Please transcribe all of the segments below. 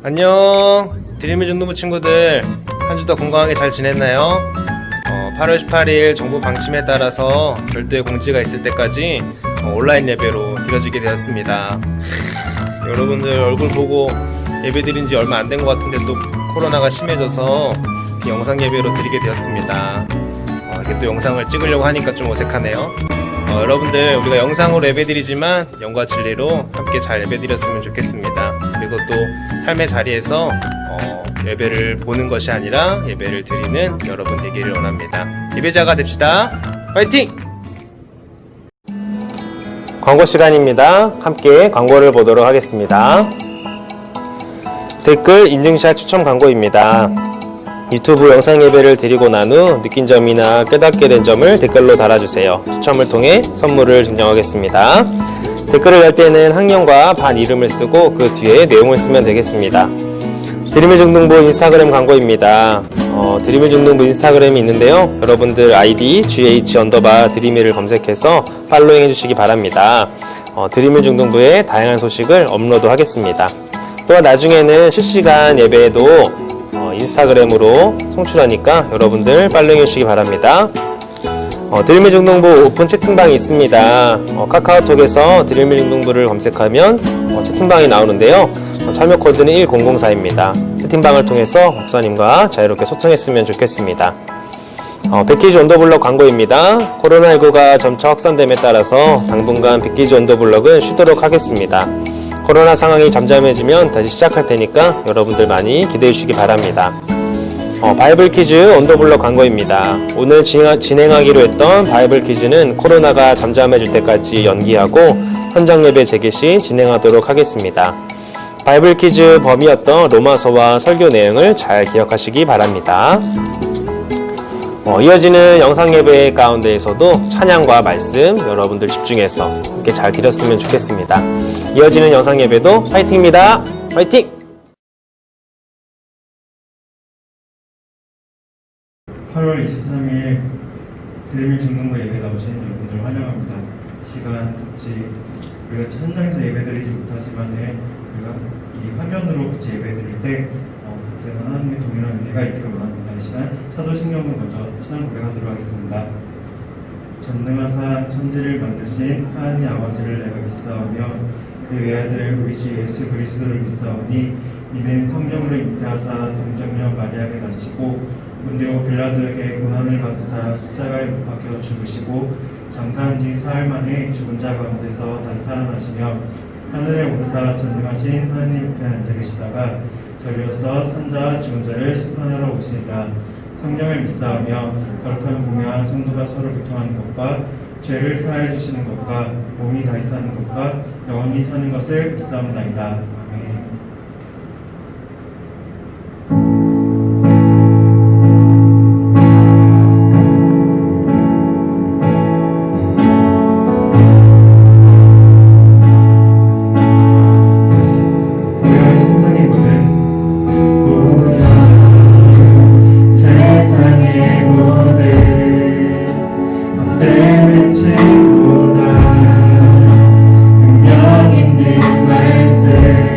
안녕, 드림의 중등부 친구들, 한 주 더 건강하게 잘 지냈나요? 8월 18일 정부 방침에 따라서 별도의 공지가 있을 때까지 온라인 예배로 드려지게 되었습니다. 여러분들 얼굴 보고 예배 드린 지 얼마 안 된 것 같은데 또 코로나가 심해져서 영상 예배로 드리게 되었습니다. 이게 또 영상을 찍으려고 하니까 좀 어색하네요. 여러분들, 우리가 영상으로 예배드리지만 영과 진리로 함께 잘 예배드렸으면 좋겠습니다. 그리고 또 삶의 자리에서 예배를 보는 것이 아니라 예배를 드리는 여러분 되기를 원합니다. 예배자가 됩시다. 화이팅! 광고 시간입니다. 함께 광고를 보도록 하겠습니다. 댓글 인증샷 추첨 광고입니다. 유튜브 영상 예배를 드리고 난 후 느낀 점이나 깨닫게 된 점을 댓글로 달아주세요. 추첨을 통해 선물을 증정하겠습니다. 댓글을 달 때는 학년과 반 이름을 쓰고 그 뒤에 내용을 쓰면 되겠습니다. 드림의 중등부 인스타그램 광고입니다. 드림의 중등부 인스타그램이 있는데요. 여러분들 아이디 gh_드림이를 검색해서 팔로잉 해주시기 바랍니다. 드림의 중등부의 다양한 소식을 업로드 하겠습니다. 또한 나중에는 실시간 예배에도 인스타그램으로 송출하니까 여러분들 팔로잉 해주시기 바랍니다. 드림의 중등부 오픈 채팅방이 있습니다. 카카오톡에서 드림의 중등부를 검색하면 채팅방이 나오는데요. 참여 코드는 1004입니다. 채팅방을 통해서 목사님과 자유롭게 소통했으면 좋겠습니다. 패키지 온더블럭 광고입니다. 코로나19가 점차 확산됨에 따라서 당분간 패키지 온더블럭은 쉬도록 하겠습니다. 코로나 상황이 잠잠해지면 다시 시작할 테니까 여러분들 많이 기대해 주시기 바랍니다. 바이블 퀴즈 온더블럭 광고입니다. 오늘 진행하기로 했던 바이블 퀴즈는 코로나가 잠잠해질 때까지 연기하고 현장 예배 재개 시 진행하도록 하겠습니다. 바이블 퀴즈 범위였던 로마서와 설교 내용을 잘 기억하시기 바랍니다. 이어지는 영상 예배 가운데에서도 찬양과 말씀 여러분들 집중해서 함께 잘 드렸으면 좋겠습니다. 이어지는 영상 예배도 파이팅입니다. 파이팅! 8월 23일 드림의 중등부 예배 나오신 여러분들 환영합니다. 시간 같이 우리가 현장에서 예배드리지 못하지만은 우리가 이 화면으로 같이 예배드릴 때 같은 하나님의 동일한 은혜가 있기를 원합니다. 이 시간 사도신경을 먼저 신앙 고백하도록 하겠습니다. 전능하사 천지를 만드신 하나님 아버지를 내가 믿사오며 그 외아들 우리 주 예수 그리스도를 믿사오니 이는 성령으로 잉태하사 동정녀 마리아에게 나시고 본디오 빌라도에게 고난을 받으사 십자가에 못 박혀 죽으시고 장사한 지 사흘 만에 죽은 자 가운데서 다시 살아나시며 하늘에 오르사 전능하신 하나님 옆에 앉아 계시다가 저리로서 산자와 죽은 자를 심판하러 오시리라. 성령을 믿사오며 거룩한 공회와 성도가 서로 교통하는 것과 죄를 사하여 주시는 것과 몸이 다시 사는 것과 영원히 사는 것을 믿사옵나이다. 아멘. 능력 있는 말씀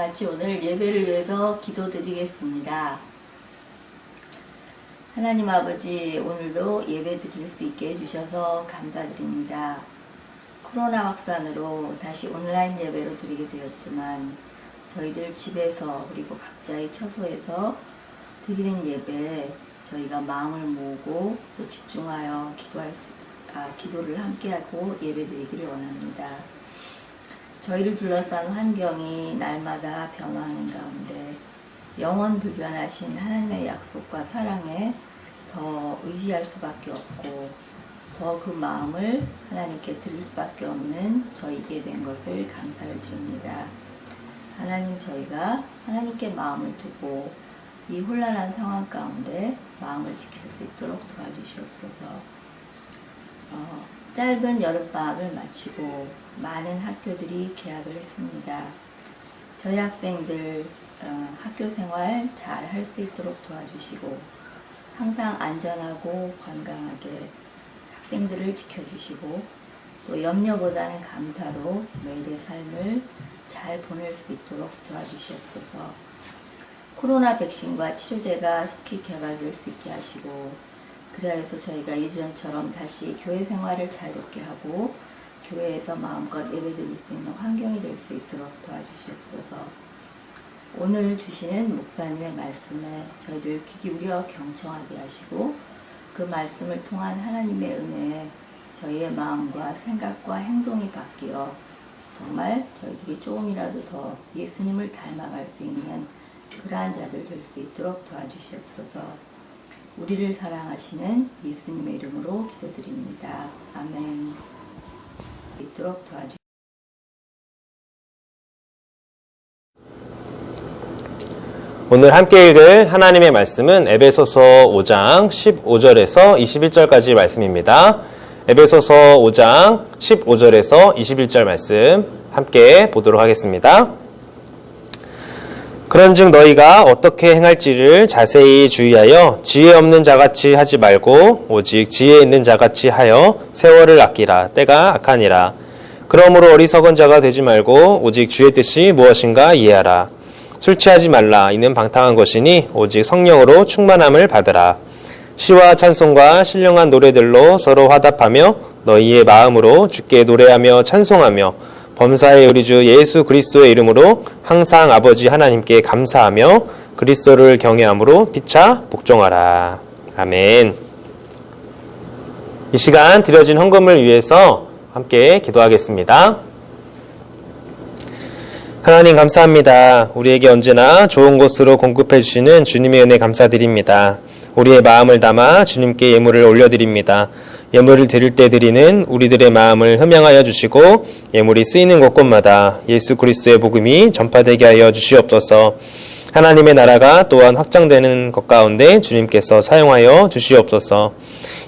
같이 오늘 예배를 위해서 기도드리겠습니다. 하나님 아버지, 오늘도 예배 드릴 수 있게 해주셔서 감사드립니다. 코로나 확산으로 다시 온라인 예배로 드리게 되었지만 저희들 집에서 그리고 각자의 처소에서 드리는 예배 저희가 마음을 모으고 또 집중하여 기도를 함께하고 예배 드리기를 원합니다. 저희를 둘러싼 환경이 날마다 변화하는 가운데 영원 불변하신 하나님의 약속과 사랑에 더 의지할 수밖에 없고 더 그 마음을 하나님께 드릴 수밖에 없는 저희에게 된 것을 감사를 드립니다. 하나님, 저희가 하나님께 마음을 두고 이 혼란한 상황 가운데 마음을 지킬 수 있도록 도와주시옵소서. 짧은 여름방학을 마치고 많은 학교들이 개학을 했습니다. 저희 학생들 학교 생활 잘 할 수 있도록 도와주시고 항상 안전하고 건강하게 학생들을 지켜주시고 또 염려보다는 감사로 매일의 삶을 잘 보낼 수 있도록 도와주시옵소서. 코로나 백신과 치료제가 속히 개발될 수 있게 하시고 그래야 해서 저희가 예전처럼 다시 교회 생활을 자유롭게 하고 교회에서 마음껏 예배드릴 수 있는 환경이 될 수 있도록 도와주시옵소서. 오늘 주시는 목사님의 말씀에 저희들 귀 기울여 경청하게 하시고 그 말씀을 통한 하나님의 은혜에 저희의 마음과 생각과 행동이 바뀌어 정말 저희들이 조금이라도 더 예수님을 닮아갈 수 있는 그러한 자들 될 수 있도록 도와주시옵소서. 우리를 사랑하시는 예수님의 이름으로 기도드립니다. 아멘. 있도록 도와주시옵소서. 오늘 함께 읽을 하나님의 말씀은 에베소서 5장 15절에서 21절까지 말씀입니다. 에베소서 5장 15절에서 21절 말씀 함께 보도록 하겠습니다. 그런즉 너희가 어떻게 행할지를 자세히 주의하여 지혜 없는 자같이 하지 말고 오직 지혜 있는 자같이 하여 세월을 아끼라. 때가 악하니라. 그러므로 어리석은 자가 되지 말고 오직 주의 뜻이 무엇인가 이해하라. 술 취하지 말라. 이는 방탕한 것이니 오직 성령으로 충만함을 받으라. 시와 찬송과 신령한 노래들로 서로 화답하며 너희의 마음으로 주께 노래하며 찬송하며 범사의 우리 주 예수 그리스도의 이름으로 항상 아버지 하나님께 감사하며 그리스도를 경외함으로 피차 복종하라. 아멘. 이 시간 드려진 헌금을 위해서 함께 기도하겠습니다. 하나님 감사합니다. 우리에게 언제나 좋은 곳으로 공급해 주시는 주님의 은혜 감사드립니다. 우리의 마음을 담아 주님께 예물을 올려드립니다. 예물을 드릴 때 드리는 우리들의 마음을 흠양하여 주시고 예물이 쓰이는 곳곳마다 예수 그리스도의 복음이 전파되게 하여 주시옵소서. 하나님의 나라가 또한 확장되는 것 가운데 주님께서 사용하여 주시옵소서.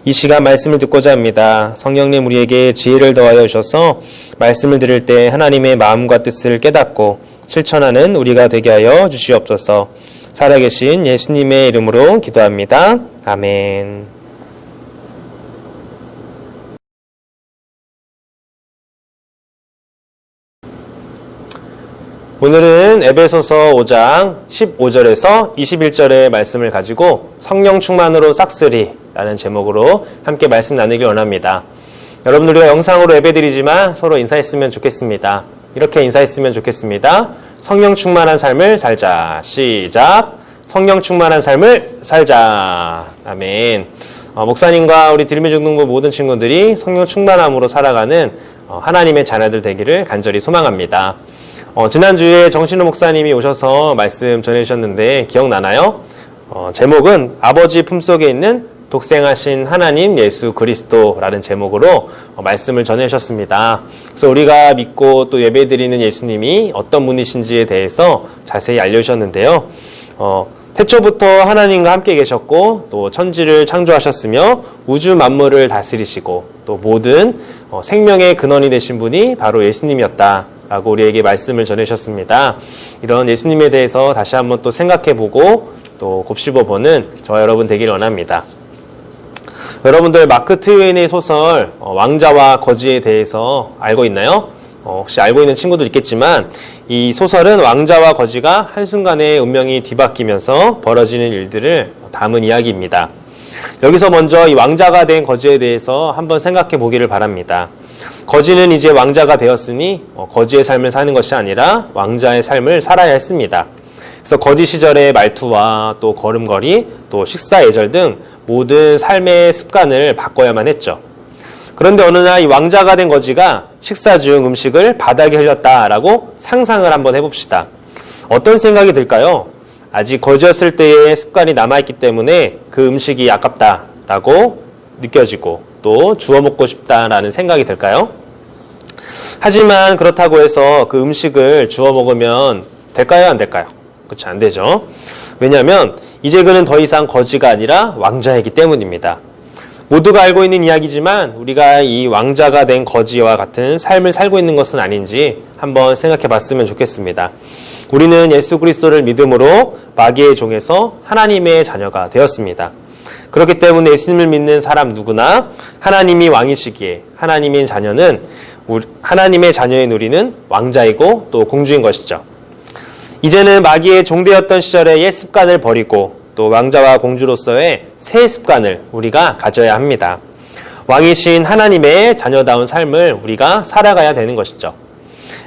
이 시간 말씀을 듣고자 합니다. 성령님 우리에게 지혜를 더하여 주셔서 말씀을 들을 때 하나님의 마음과 뜻을 깨닫고 실천하는 우리가 되게 하여 주시옵소서. 살아계신 예수님의 이름으로 기도합니다. 아멘. 오늘은 에베소서 5장 15절에서 21절의 말씀을 가지고 성령 충만으로 싹쓸이라는 제목으로 함께 말씀 나누길 원합니다. 여러분 우리가 영상으로 예배드리지만 서로 인사했으면 좋겠습니다. 이렇게 인사했으면 좋겠습니다. 성령 충만한 삶을 살자. 시작. 성령 충만한 삶을 살자. 아멘. 목사님과 우리 들매중등부 모든 친구들이 성령 충만함으로 살아가는 하나님의 자녀들 되기를 간절히 소망합니다. 지난주에 정신우 목사님이 오셔서 말씀 전해주셨는데 기억나나요? 제목은 아버지 품속에 있는 독생하신 하나님 예수 그리스도라는 제목으로 말씀을 전해주셨습니다. 그래서 우리가 믿고 또 예배드리는 예수님이 어떤 분이신지에 대해서 자세히 알려주셨는데요. 태초부터 하나님과 함께 계셨고 또 천지를 창조하셨으며 우주 만물을 다스리시고 또 모든 생명의 근원이 되신 분이 바로 예수님이었다 라고 우리에게 말씀을 전해주셨습니다. 이런 예수님에 대해서 다시 한번 또 생각해보고 또 곱씹어보는 저와 여러분 되기를 원합니다. 여러분들 마크 트웨인의 소설 왕자와 거지에 대해서 알고 있나요? 혹시 알고 있는 친구도 있겠지만 이 소설은 왕자와 거지가 한순간에 운명이 뒤바뀌면서 벌어지는 일들을 담은 이야기입니다. 여기서 먼저 이 왕자가 된 거지에 대해서 한번 생각해 보기를 바랍니다. 거지는 이제 왕자가 되었으니 거지의 삶을 사는 것이 아니라 왕자의 삶을 살아야 했습니다. 그래서 거지 시절의 말투와 또 걸음걸이, 또 식사 예절 등 모든 삶의 습관을 바꿔야만 했죠. 그런데 어느 날 이 왕자가 된 거지가 식사 중 음식을 바닥에 흘렸다라고 상상을 한번 해봅시다. 어떤 생각이 들까요? 아직 거지였을 때의 습관이 남아있기 때문에 그 음식이 아깝다라고 느껴지고 또 주워 먹고 싶다라는 생각이 들까요? 하지만 그렇다고 해서 그 음식을 주워 먹으면 될까요? 안 될까요? 그렇지, 안 되죠. 왜냐하면 이제 그는 더 이상 거지가 아니라 왕자이기 때문입니다. 모두가 알고 있는 이야기지만 우리가 이 왕자가 된 거지와 같은 삶을 살고 있는 것은 아닌지 한번 생각해 봤으면 좋겠습니다. 우리는 예수 그리스도를 믿음으로 마귀의 종에서 하나님의 자녀가 되었습니다. 그렇기 때문에 예수님을 믿는 사람 누구나 하나님이 왕이시기에 하나님의 자녀는 하나님의 자녀인 우리는 왕자이고 또 공주인 것이죠. 이제는 마귀의 종되었던 시절의 옛 습관을 버리고 또 왕자와 공주로서의 새 습관을 우리가 가져야 합니다. 왕이신 하나님의 자녀다운 삶을 우리가 살아가야 되는 것이죠.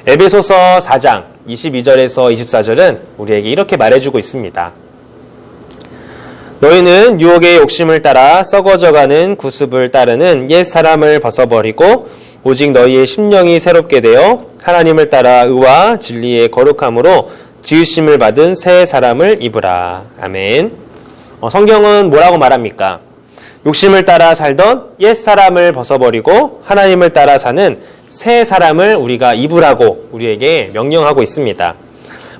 에베소서 4장 22절에서 24절은 우리에게 이렇게 말해주고 있습니다. 너희는 유혹의 욕심을 따라 썩어져가는 구습을 따르는 옛 사람을 벗어버리고 오직 너희의 심령이 새롭게 되어 하나님을 따라 의와 진리의 거룩함으로 지으심을 받은 새 사람을 입으라. 아멘. 성경은 뭐라고 말합니까? 욕심을 따라 살던 옛 사람을 벗어버리고 하나님을 따라 사는 새 사람을 우리가 입으라고 우리에게 명령하고 있습니다.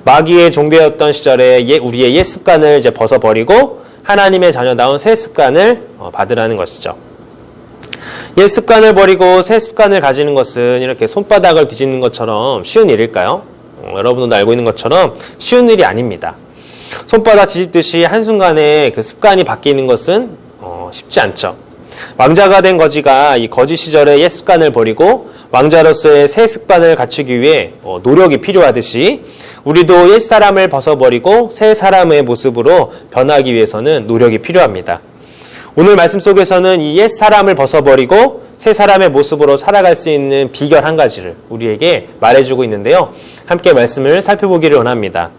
마귀의 종되었던 시절에 우리의 옛 습관을 이제 벗어버리고 하나님의 자녀다운 새 습관을 받으라는 것이죠. 옛 습관을 버리고 새 습관을 가지는 것은 이렇게 손바닥을 뒤집는 것처럼 쉬운 일일까요? 여러분도 알고 있는 것처럼 쉬운 일이 아닙니다. 손바닥 뒤집듯이 한순간에 그 습관이 바뀌는 것은 쉽지 않죠. 왕자가 된 거지가 이 거지 시절의 옛 습관을 버리고 왕자로서의 새 습관을 갖추기 위해 노력이 필요하듯이 우리도 옛 사람을 벗어버리고 새 사람의 모습으로 변하기 위해서는 노력이 필요합니다. 오늘 말씀 속에서는 이 옛 사람을 벗어버리고 새 사람의 모습으로 살아갈 수 있는 비결 한 가지를 우리에게 말해주고 있는데요. 함께 말씀을 살펴보기를 원합니다.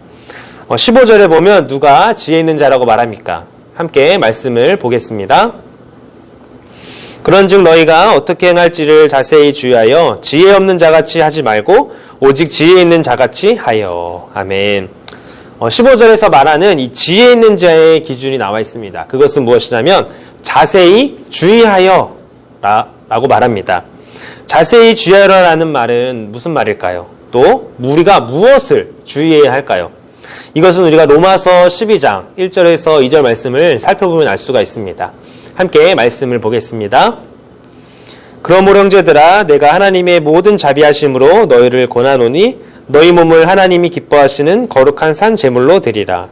15절에 보면 누가 지혜 있는 자라고 말합니까? 함께 말씀을 보겠습니다. 그런즉 너희가 어떻게 행할지를 자세히 주의하여 지혜 없는 자같이 하지 말고 오직 지혜 있는 자같이 하여. 아멘. 15절에서 말하는 이 지혜 있는 자의 기준이 나와 있습니다. 그것은 무엇이냐면 자세히 주의하여 라고 말합니다. 자세히 주의하라는 말은 무슨 말일까요? 또 우리가 무엇을 주의해야 할까요? 이것은 우리가 로마서 12장 1절에서 2절 말씀을 살펴보면 알 수가 있습니다. 함께 말씀을 보겠습니다. 그러므로 형제들아 내가 하나님의 모든 자비하심으로 너희를 권하노니 너희 몸을 하나님이 기뻐하시는 거룩한 산 제물로 드리라.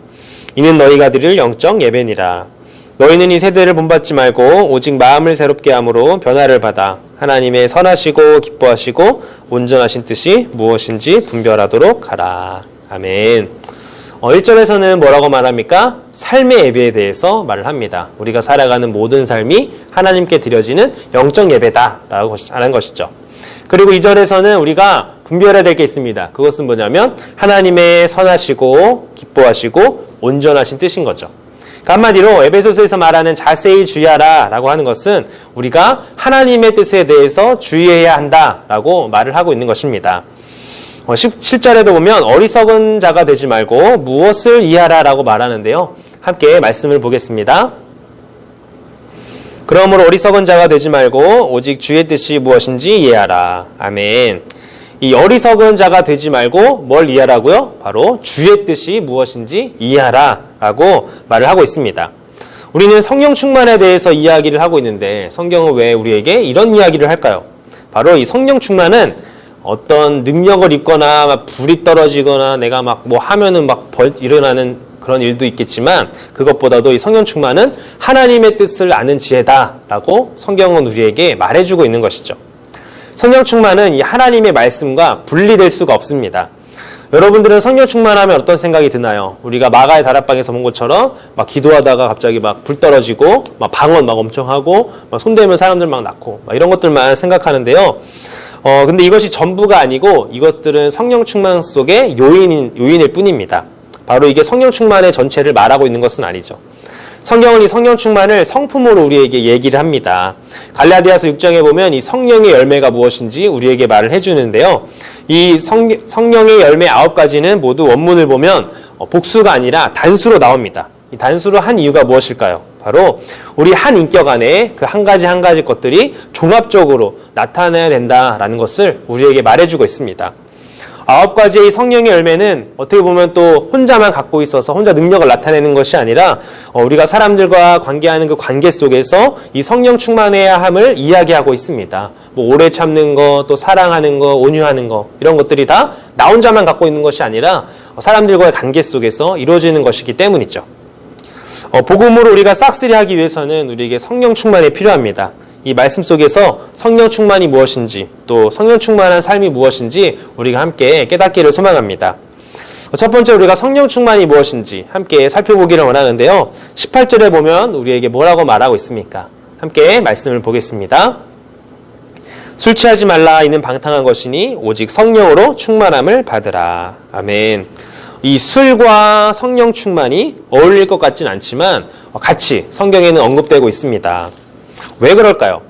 이는 너희가 드릴 영적 예배니라. 너희는 이 세대를 본받지 말고 오직 마음을 새롭게 함으로 변화를 받아 하나님의 선하시고 기뻐하시고 온전하신 뜻이 무엇인지 분별하도록 하라. 아멘. 1절에서는 뭐라고 말합니까? 삶의 예배에 대해서 말을 합니다. 우리가 살아가는 모든 삶이 하나님께 드려지는 영적 예배다라고 하는 것이죠. 그리고 2절에서는 우리가 분별해야 될 게 있습니다. 그것은 뭐냐면 하나님의 선하시고 기뻐하시고 온전하신 뜻인 거죠. 그러니까 한마디로 에베소서에서 말하는 자세히 주의하라 라고 하는 것은 우리가 하나님의 뜻에 대해서 주의해야 한다라고 말을 하고 있는 것입니다. 17절에도 보면 어리석은 자가 되지 말고 무엇을 이해하라 라고 말하는데요. 함께 말씀을 보겠습니다. 그러므로 어리석은 자가 되지 말고 오직 주의 뜻이 무엇인지 이해하라. 아멘. 이 어리석은 자가 되지 말고 뭘 이해하라고요? 바로 주의 뜻이 무엇인지 이해하라 라고 말을 하고 있습니다. 우리는 성령 충만에 대해서 이야기를 하고 있는데 성경은 왜 우리에게 이런 이야기를 할까요? 바로 이 성령 충만은 어떤 능력을 입거나 막 불이 떨어지거나 내가 막 뭐 하면은 막 일어나는 그런 일도 있겠지만 그것보다도 이 성령 충만은 하나님의 뜻을 아는 지혜다라고 성경은 우리에게 말해주고 있는 것이죠. 성령 충만은 이 하나님의 말씀과 분리될 수가 없습니다. 여러분들은 성령 충만하면 어떤 생각이 드나요? 우리가 마가의 다락방에서 본 것처럼 막 기도하다가 갑자기 막 불 떨어지고 막 방언 막 엄청 하고 막 손대면 사람들 막 낳고 막 이런 것들만 생각하는데요. 근데 이것이 전부가 아니고 이것들은 성령 충만 속의 요인일 뿐입니다. 바로 이게 성령 충만의 전체를 말하고 있는 것은 아니죠. 성경은 이 성령 충만을 성품으로 우리에게 얘기를 합니다. 갈라디아서 6장에 보면 이 성령의 열매가 무엇인지 우리에게 말을 해주는데요. 이 성령의 열매 9가지는 모두 원문을 보면 복수가 아니라 단수로 나옵니다. 이 단수로 한 이유가 무엇일까요? 바로 우리 한 인격 안에 그 한 가지 한 가지 것들이 종합적으로 나타나야 된다라는 것을 우리에게 말해주고 있습니다. 9가지의 성령의 열매는 어떻게 보면 또 혼자만 갖고 있어서 혼자 능력을 나타내는 것이 아니라 우리가 사람들과 관계하는 그 관계 속에서 이 성령 충만해야 함을 이야기하고 있습니다. 뭐 오래 참는 거, 또 사랑하는 거, 온유하는 거 이런 것들이 다 나 혼자만 갖고 있는 것이 아니라 사람들과의 관계 속에서 이루어지는 것이기 때문이죠. 복음으로 우리가 싹쓸이하기 위해서는 우리에게 성령 충만이 필요합니다. 이 말씀 속에서 성령 충만이 무엇인지 또 성령 충만한 삶이 무엇인지 우리가 함께 깨닫기를 소망합니다. 첫 번째 우리가 성령 충만이 무엇인지 함께 살펴보기를 원하는데요. 18절에 보면 우리에게 뭐라고 말하고 있습니까? 함께 말씀을 보겠습니다. 술 취하지 말라 이는 방탕한 것이니 오직 성령으로 충만함을 받으라. 아멘. 이 술과 성령 충만이 어울릴 것 같진 않지만 같이 성경에는 언급되고 있습니다. 왜 그럴까요?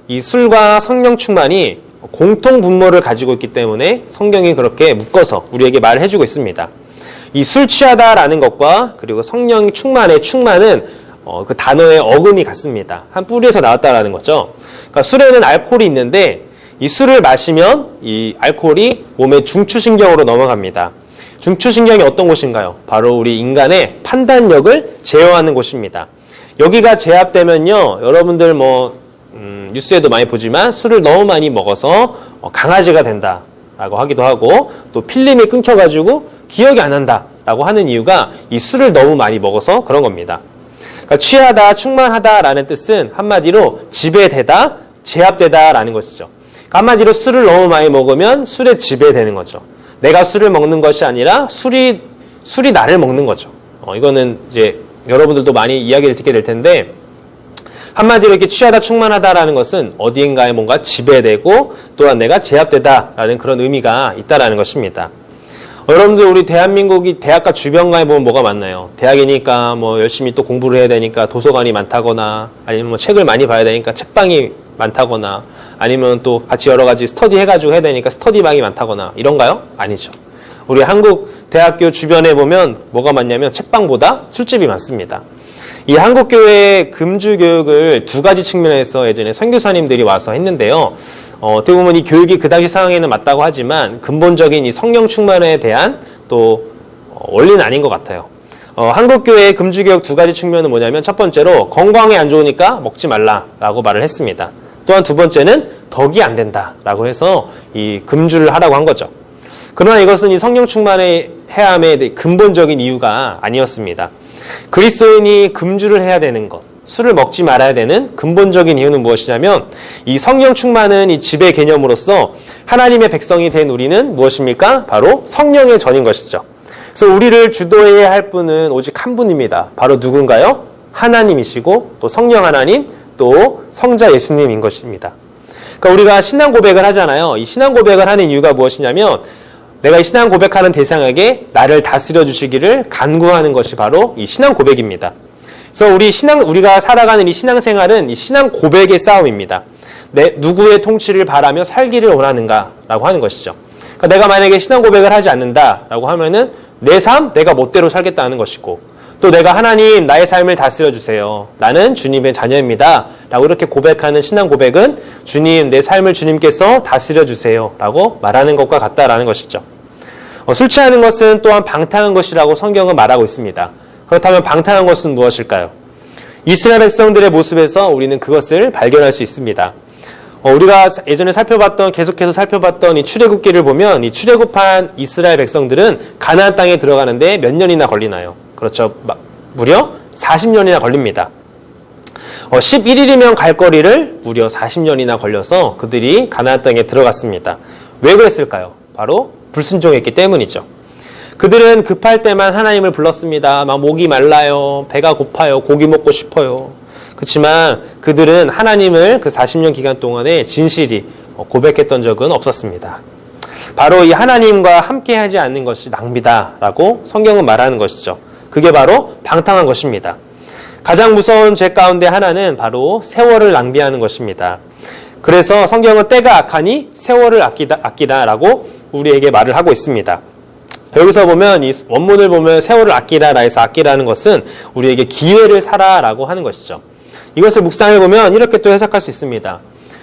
이 술과 성령 충만이 공통 분모를 가지고 있기 때문에 성경이 그렇게 묶어서 우리에게 말을 해주고 있습니다. 이 술 취하다라는 것과 그리고 성령 충만의 충만은 그 단어의 어근이 같습니다. 한 뿌리에서 나왔다라는 거죠. 그러니까 술에는 알코올이 있는데 이 술을 마시면 이 알코올이 몸의 중추신경으로 넘어갑니다. 중추신경이 어떤 곳인가요? 바로 우리 인간의 판단력을 제어하는 곳입니다. 여기가 제압되면요, 여러분들 뉴스에도 많이 보지만 술을 너무 많이 먹어서 강아지가 된다라고 하기도 하고 또 필름이 끊겨가지고 기억이 안 난다라고 하는 이유가 이 술을 너무 많이 먹어서 그런 겁니다. 그러니까 취하다, 충만하다라는 뜻은 한마디로 지배되다, 제압되다라는 것이죠. 그러니까 한마디로 술을 너무 많이 먹으면 술에 지배되는 거죠. 내가 술을 먹는 것이 아니라 술이 나를 먹는 거죠. 이거는 이제 여러분들도 많이 이야기를 듣게 될 텐데 한마디로 이렇게 취하다 충만하다라는 것은 어디인가에 뭔가 지배되고 또한 내가 제압되다라는 그런 의미가 있다라는 것입니다. 여러분들 우리 대한민국이 대학가 주변가에 보면 뭐가 많나요? 대학이니까 뭐 열심히 또 공부를 해야 되니까 도서관이 많다거나 아니면 뭐 책을 많이 봐야 되니까 책방이 많다거나 아니면 또 같이 여러 가지 스터디 해가지고 해야 되니까 스터디방이 많다거나 이런가요? 아니죠. 우리 한국 대학교 주변에 보면 뭐가 많냐면 책방보다 술집이 많습니다. 이 한국교회의 금주교육을 두 가지 측면에서 예전에 선교사님들이 와서 했는데요. 어떻게 보면 이 교육이 그 당시 상황에는 맞다고 하지만 근본적인 이 성령 충만에 대한 또 원리는 아닌 것 같아요. 한국교회의 금주교육 두 가지 측면은 뭐냐면 첫 번째로 건강에 안 좋으니까 먹지 말라라고 말을 했습니다. 또한 두 번째는 덕이 안 된다라고 해서 이 금주를 하라고 한 거죠. 그러나 이것은 이 성령 충만의 해함의 근본적인 이유가 아니었습니다. 그리스도인이 금주를 해야 되는 것, 술을 먹지 말아야 되는 근본적인 이유는 무엇이냐면 이 성령 충만은 이 지배 개념으로서 하나님의 백성이 된 우리는 무엇입니까? 바로 성령의 전인 것이죠. 그래서 우리를 주도해야 할 분은 오직 한 분입니다. 바로 누군가요? 하나님이시고 또 성령 하나님, 또 성자 예수님인 것입니다. 그러니까 우리가 신앙 고백을 하잖아요. 이 신앙 고백을 하는 이유가 무엇이냐면 내가 이 신앙 고백하는 대상에게 나를 다스려 주시기를 간구하는 것이 바로 이 신앙 고백입니다. 그래서 우리가 살아가는 이 신앙생활은 이 신앙 고백의 싸움입니다. 누구의 통치를 바라며 살기를 원하는가라고 하는 것이죠. 그러니까 내가 만약에 신앙 고백을 하지 않는다라고 하면은 내 삶, 내가 멋대로 살겠다는 것이고 또 내가 하나님 나의 삶을 다스려 주세요. 나는 주님의 자녀입니다. 라고 이렇게 고백하는 신앙 고백은 주님, 내 삶을 주님께서 다스려 주세요. 라고 말하는 것과 같다라는 것이죠. 술 취하는 것은 또한 방탕한 것이라고 성경은 말하고 있습니다. 그렇다면 방탕한 것은 무엇일까요? 이스라엘 백성들의 모습에서 우리는 그것을 발견할 수 있습니다. 우리가 예전에 계속해서 살펴봤던 이 출애굽기를 보면 이 출애굽한 이스라엘 백성들은 가나안 땅에 들어가는데 몇 년이나 걸리나요? 그렇죠. 무려 40년이나 걸립니다. 11일이면 갈 거리를 무려 40년이나 걸려서 그들이 가나안 땅에 들어갔습니다. 왜 그랬을까요? 바로 불순종했기 때문이죠. 그들은 급할 때만 하나님을 불렀습니다. 막 목이 말라요. 배가 고파요. 고기 먹고 싶어요. 그렇지만 그들은 하나님을 그 40년 기간 동안에 진실이 고백했던 적은 없었습니다. 바로 이 하나님과 함께하지 않는 것이 낭비다라고 성경은 말하는 것이죠. 그게 바로 방탕한 것입니다. 가장 무서운 죄 가운데 하나는 바로 세월을 낭비하는 것입니다. 그래서 성경은 때가 악하니 세월을 아끼라라고 우리에게 말을 하고 있습니다. 여기서 보면 이 원문을 보면 세월을 아끼라라 해서 아끼라는 것은 우리에게 기회를 사라라고 하는 것이죠. 이것을 묵상해 보면 이렇게 또 해석할 수 있습니다.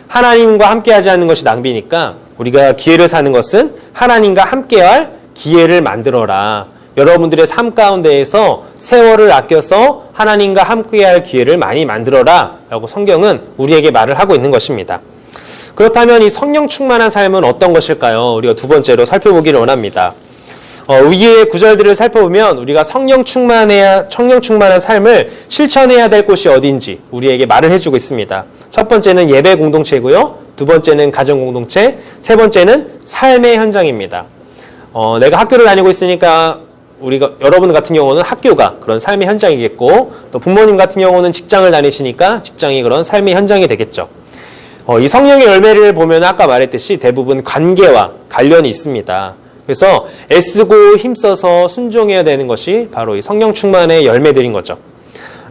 하나님과 함께하지 않는 것이 낭비니까 우리가 기회를 사는 것은 하나님과 함께할 기회를 만들어라. 여러분들의 삶 가운데에서 세월을 아껴서 하나님과 함께할 기회를 많이 만들어라 라고 성경은 우리에게 말을 하고 있는 것입니다. 그렇다면 이 성령 충만한 삶은 어떤 것일까요? 우리가 두 번째로 살펴보기를 원합니다. 위의 구절들을 살펴보면 우리가 성령 충만한 삶을 실천해야 될 곳이 어딘지 우리에게 말을 해주고 있습니다. 첫 번째는 예배 공동체고요. 두 번째는 가정 공동체, 세 번째는 삶의 현장입니다. 내가 학교를 다니고 있으니까 여러분 같은 경우는 학교가 그런 삶의 현장이겠고, 또 부모님 같은 경우는 직장을 다니시니까 직장이 그런 삶의 현장이 되겠죠. 이 성령의 열매를 보면 아까 말했듯이 대부분 관계와 관련이 있습니다. 그래서 애쓰고 힘써서 순종해야 되는 것이 바로 이 성령 충만의 열매들인 거죠.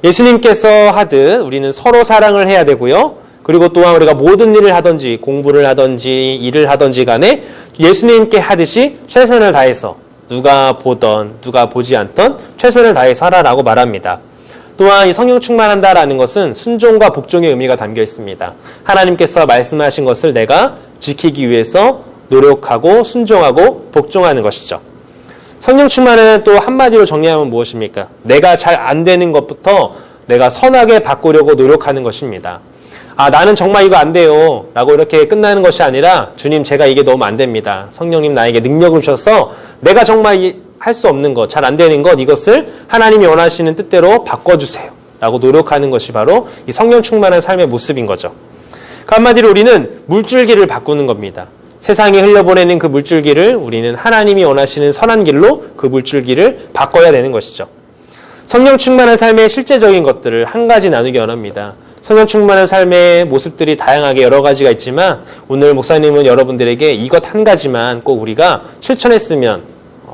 예수님께서 하듯 우리는 서로 사랑을 해야 되고요. 그리고 또한 우리가 모든 일을 하든지 공부를 하든지 일을 하든지 간에 예수님께 하듯이 최선을 다해서 누가 보던 누가 보지 않던 최선을 다해서 하라라고 말합니다. 또한 이 성령 충만한다라는 것은 순종과 복종의 의미가 담겨 있습니다. 하나님께서 말씀하신 것을 내가 지키기 위해서 노력하고 순종하고 복종하는 것이죠. 성령 충만은 또 한마디로 정리하면 무엇입니까? 내가 잘 안 되는 것부터 내가 선하게 바꾸려고 노력하는 것입니다. 나는 정말 이거 안 돼요 라고 이렇게 끝나는 것이 아니라, 주님 제가 이게 너무 안 됩니다. 성령님 나에게 능력을 주셔서 내가 정말 할 수 없는 것, 잘 안 되는 것, 이것을 하나님이 원하시는 뜻대로 바꿔주세요 라고 노력하는 것이 바로 이 성령 충만한 삶의 모습인 거죠. 그 한마디로 우리는 물줄기를 바꾸는 겁니다. 세상에 흘려보내는 그 물줄기를 우리는 하나님이 원하시는 선한 길로 그 물줄기를 바꿔야 되는 것이죠. 성령 충만한 삶의 실제적인 것들을 한 가지 나누기 원합니다. 성령 충만한 삶의 모습들이 다양하게 여러 가지가 있지만 오늘 목사님은 여러분들에게 이것 한 가지만 꼭 우리가 실천했으면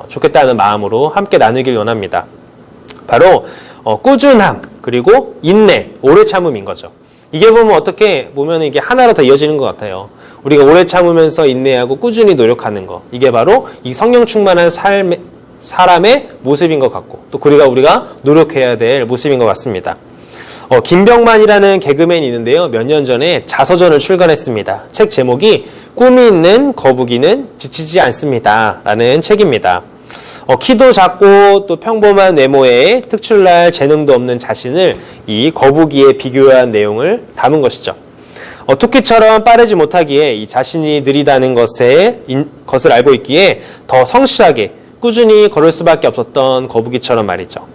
좋겠다는 마음으로 함께 나누길 원합니다. 바로 꾸준함, 그리고 인내, 오래 참음인 거죠. 이게 어떻게 보면 이게 하나로 더 이어지는 것 같아요. 우리가 오래 참으면서 인내하고 꾸준히 노력하는 것, 이게 바로 이 성령 충만한 사람의 모습인 것 같고, 또 우리가 노력해야 될 모습인 것 같습니다. 김병만이라는 개그맨이 있는데요. 몇 년 전에 자서전을 출간했습니다. 책 제목이 꿈이 있는 거북이는 지치지 않습니다 라는 책입니다. 키도 작고 또 평범한 외모에 특출날 재능도 없는 자신을 이 거북이에 비교한 내용을 담은 것이죠. 토끼처럼 빠르지 못하기에 이 자신이 느리다는 것을 알고 있기에 더 성실하게 꾸준히 걸을 수밖에 없었던 거북이처럼 말이죠.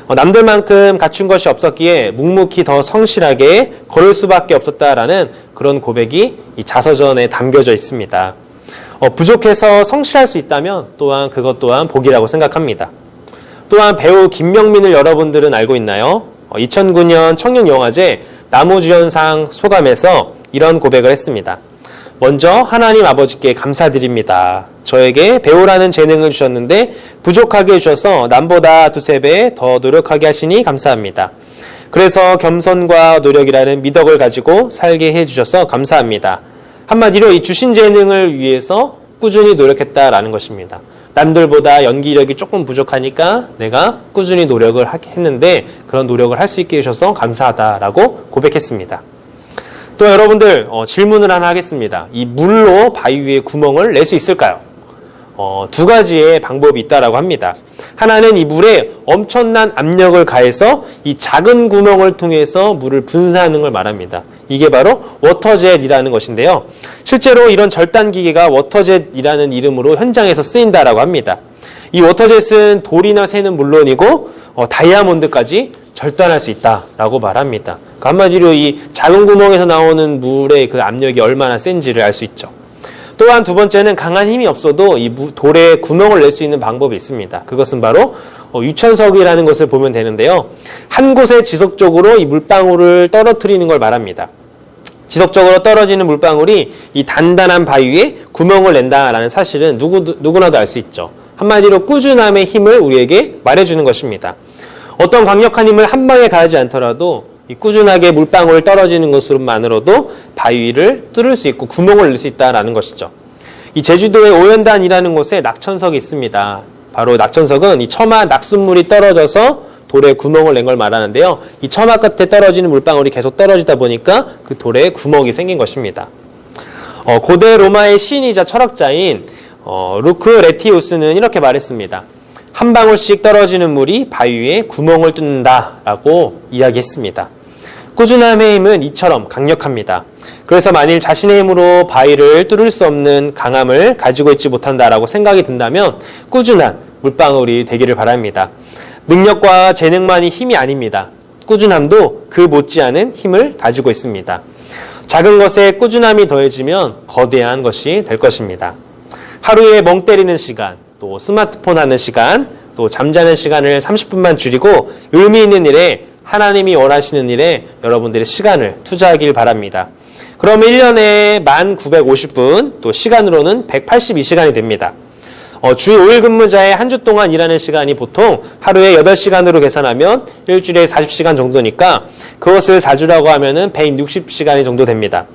남들만큼 갖춘 것이 없었기에 묵묵히 더 성실하게 걸을 수밖에 없었다라는 그런 고백이 이 자서전에 담겨져 있습니다. 부족해서 성실할 수 있다면 또한 그것 또한 복이라고 생각합니다. 또한 배우 김명민을 여러분들은 알고 있나요? 2009년 청년영화제 나무주연상 소감에서 이런 고백을 했습니다. 먼저 하나님 아버지께 감사드립니다. 저에게 배우라는 재능을 주셨는데 부족하게 해주셔서 남보다 두세 배 더 노력하게 하시니 감사합니다. 그래서 겸손과 노력이라는 미덕을 가지고 살게 해주셔서 감사합니다. 한마디로 이 주신 재능을 위해서 꾸준히 노력했다라는 것입니다. 남들보다 연기력이 조금 부족하니까 내가 꾸준히 노력을 했는데 그런 노력을 할 수 있게 해주셔서 감사하다라고 고백했습니다. 또 여러분들 질문을 하나 하겠습니다. 이 물로 바위 위에 구멍을 낼 수 있을까요? 두 가지의 방법이 있다라고 합니다. 하나는 이 물에 엄청난 압력을 가해서 이 작은 구멍을 통해서 물을 분사하는 걸 말합니다. 이게 바로 워터젯이라는 것인데요. 실제로 이런 절단 기계가 워터젯이라는 이름으로 현장에서 쓰인다라고 합니다. 이 워터젯은 돌이나 새는 물론이고 다이아몬드까지 절단할 수 있다라고 말합니다. 한마디로 이 작은 구멍에서 나오는 물의 그 압력이 얼마나 센지를 알 수 있죠. 또한 두 번째는 강한 힘이 없어도 이 돌에 구멍을 낼 수 있는 방법이 있습니다. 그것은 바로 유천석이라는 것을 보면 되는데요. 한 곳에 지속적으로 이 물방울을 떨어뜨리는 걸 말합니다. 지속적으로 떨어지는 물방울이 이 단단한 바위 위에 구멍을 낸다라는 사실은 누구나도 알 수 있죠. 한마디로 꾸준함의 힘을 우리에게 말해주는 것입니다. 어떤 강력한 힘을 한 방에 가하지 않더라도 이 꾸준하게 물방울 떨어지는 것으로만으로도 바위를 뚫을 수 있고 구멍을 낼 수 있다라는 것이죠. 이 제주도의 오연단이라는 곳에 낙천석이 있습니다. 바로 낙천석은 이 처마 낙숫물이 떨어져서 돌에 구멍을 낸 걸 말하는데요. 이 처마 끝에 떨어지는 물방울이 계속 떨어지다 보니까 그 돌에 구멍이 생긴 것입니다. 고대 로마의 시인이자 철학자인 루크 레티우스는 이렇게 말했습니다. 한 방울씩 떨어지는 물이 바위 위에 구멍을 뚫는다라고 이야기했습니다. 꾸준함의 힘은 이처럼 강력합니다. 그래서 만일 자신의 힘으로 바위를 뚫을 수 없는 강함을 가지고 있지 못한다라고 생각이 든다면 꾸준한 물방울이 되기를 바랍니다. 능력과 재능만이 힘이 아닙니다. 꾸준함도 그 못지않은 힘을 가지고 있습니다. 작은 것에 꾸준함이 더해지면 거대한 것이 될 것입니다. 하루에 멍 때리는 시간, 또 스마트폰 하는 시간, 또 잠자는 시간을 30분만 줄이고 의미 있는 일에 하나님이 원하시는 일에 여러분들의 시간을 투자하길 바랍니다. 그러면 1년에 1950분, 또 시간으로는 182시간이 됩니다. 주 5일 근무자의 한 주 동안 일하는 시간이 보통 하루에 8시간으로 계산하면 일주일에 40시간 정도니까 그것을 4주라고 하면은 160시간이 정도 됩니다.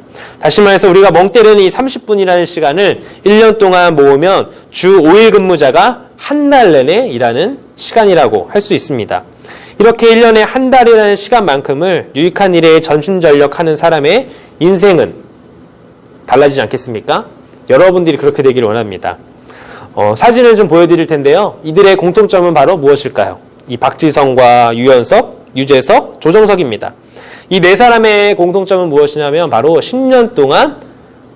다시 말해서 우리가 멍 때리는 이 30분이라는 시간을 1년 동안 모으면 주 5일 근무자가 한 달 내내 일하는 시간이라고 할 수 있습니다. 이렇게 1년에 한 달이라는 시간만큼을 유익한 일에 전심전력하는 사람의 인생은 달라지지 않겠습니까? 여러분들이 그렇게 되기를 원합니다. 사진을 좀 보여드릴 텐데요. 이들의 공통점은 바로 무엇일까요? 이 박지성과 유연석, 유재석, 조정석입니다. 이 네 사람의 공통점은 무엇이냐면 바로 10년 동안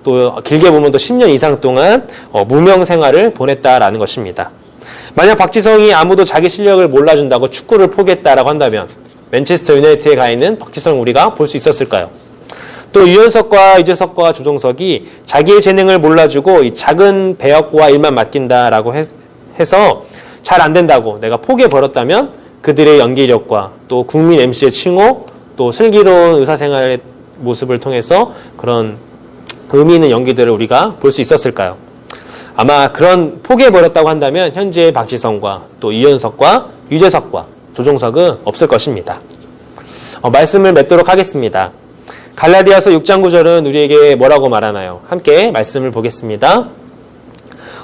또 길게 보면 또 10년 이상 동안 무명 생활을 보냈다라는 것입니다. 만약 박지성이 아무도 자기 실력을 몰라준다고 축구를 포기했다라고 한다면 맨체스터 유나이티드에 가 있는 박지성을 우리가 볼 수 있었을까요? 또 유연석과 유재석과 조정석이 자기의 재능을 몰라주고 이 작은 배역과 일만 맡긴다라고 해서 잘 안 된다고 내가 포기해버렸다면 그들의 연기력과 또 국민 MC의 칭호, 또 슬기로운 의사생활의 모습을 통해서 그런 의미 있는 연기들을 우리가 볼 수 있었을까요? 아마 그런 포기해버렸다고 한다면 현재의 박지성과 또 유연석과 유재석과 조정석은 없을 것입니다. 말씀을 맺도록 하겠습니다. 갈라디아서 6장 9절은 우리에게 뭐라고 말하나요? 함께 말씀을 보겠습니다.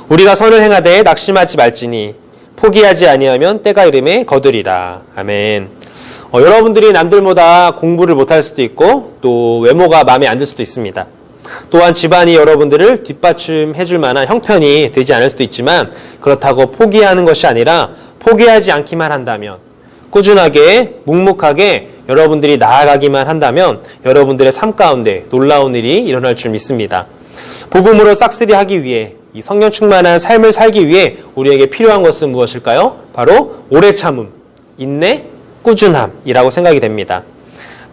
우리가 선을 행하되 낙심하지 말지니 포기하지 아니하면 때가 이름에 거두리라. 아멘. 여러분들이 남들보다 공부를 못할 수도 있고 또 외모가 마음에 안 들 수도 있습니다. 또한 집안이 여러분들을 뒷받침해 줄 만한 형편이 되지 않을 수도 있지만 그렇다고 포기하는 것이 아니라 포기하지 않기만 한다면 꾸준하게 묵묵하게 여러분들이 나아가기만 한다면 여러분들의 삶 가운데 놀라운 일이 일어날 줄 믿습니다. 복음으로 싹쓸이 하기 위해 이 성령 충만한 삶을 살기 위해 우리에게 필요한 것은 무엇일까요? 바로 오래 참음, 인내, 꾸준함이라고 생각이 됩니다.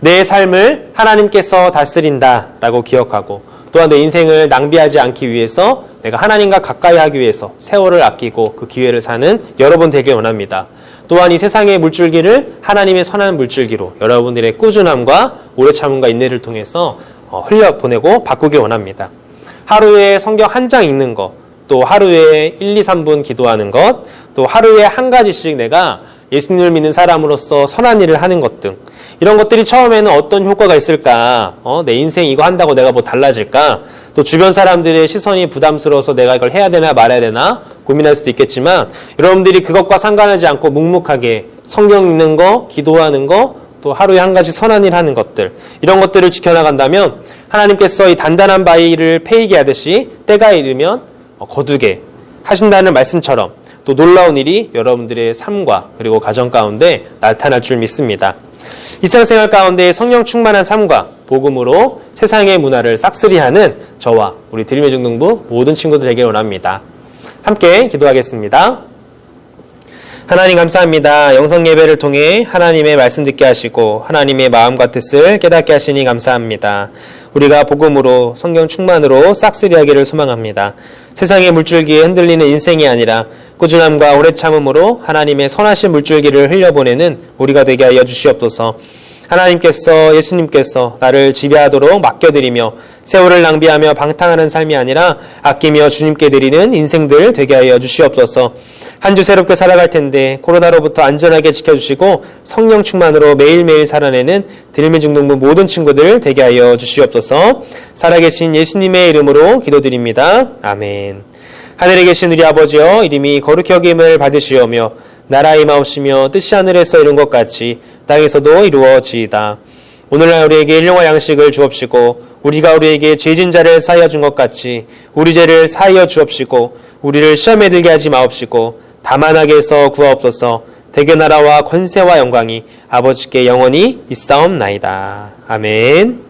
내 삶을 하나님께서 다스린다라고 기억하고 또한 내 인생을 낭비하지 않기 위해서 내가 하나님과 가까이 하기 위해서 세월을 아끼고 그 기회를 사는 여러분 되길 원합니다. 또한 이 세상의 물줄기를 하나님의 선한 물줄기로 여러분들의 꾸준함과 오래 참음과 인내를 통해서 흘려보내고 바꾸길 원합니다. 하루에 성경 한 장 읽는 것, 또 하루에 1, 2, 3분 기도하는 것, 또 하루에 한 가지씩 내가 예수님을 믿는 사람으로서 선한 일을 하는 것 등 이런 것들이 처음에는 어떤 효과가 있을까? 내 인생 이거 한다고 내가 뭐 달라질까? 또 주변 사람들의 시선이 부담스러워서 내가 이걸 해야 되나 말아야 되나 고민할 수도 있겠지만 여러분들이 그것과 상관하지 않고 묵묵하게 성경 읽는 거, 기도하는 거, 또 하루에 한 가지 선한 일 하는 것들 이런 것들을 지켜나간다면 하나님께서 이 단단한 바위를 패이게 하듯이 때가 이르면 거두게 하신다는 말씀처럼 또 놀라운 일이 여러분들의 삶과 그리고 가정 가운데 나타날 줄 믿습니다. 일상생활 가운데 성령 충만한 삶과 복음으로 세상의 문화를 싹쓸이하는 저와 우리 드림의 중등부 모든 친구들에게 원합니다. 함께 기도하겠습니다. 하나님 감사합니다. 영성 예배를 통해 하나님의 말씀 듣게 하시고 하나님의 마음과 뜻을 깨닫게 하시니 감사합니다. 우리가 복음으로 성경 충만으로 싹쓸이하기를 소망합니다. 세상의 물줄기에 흔들리는 인생이 아니라 꾸준함과 오래 참음으로 하나님의 선하신 물줄기를 흘려보내는 우리가 되게 하여 주시옵소서. 하나님께서 예수님께서 나를 지배하도록 맡겨드리며 세월을 낭비하며 방탕하는 삶이 아니라 아끼며 주님께 드리는 인생들 되게 하여 주시옵소서. 한 주 새롭게 살아갈 텐데 코로나로부터 안전하게 지켜주시고 성령 충만으로 매일매일 살아내는 들민중등부 모든 친구들 되게 하여 주시옵소서. 살아계신 예수님의 이름으로 기도드립니다. 아멘. 하늘에 계신 우리 아버지여, 이름이 거룩히 여김을 받으시오며 나라의 임하옵시며 뜻이 하늘에서 이룬 것 같이 땅에서도 이루어지이다. 오늘날 우리에게 일용할 양식을 주옵시고 우리가 우리에게 죄진 자를 사하여 준 것 같이 우리 죄를 사하여 주옵시고 우리를 시험에 들게 하지 마옵시고 다만 악에서 구하옵소서. 대개 나라와 권세와 영광이 아버지께 영원히 있사옵나이다. 아멘.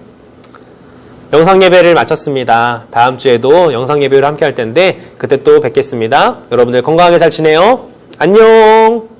영상 예배를 마쳤습니다. 다음 주에도 영상 예배로 함께 할 텐데 그때 또 뵙겠습니다. 여러분들 건강하게 잘 지내요. 안녕.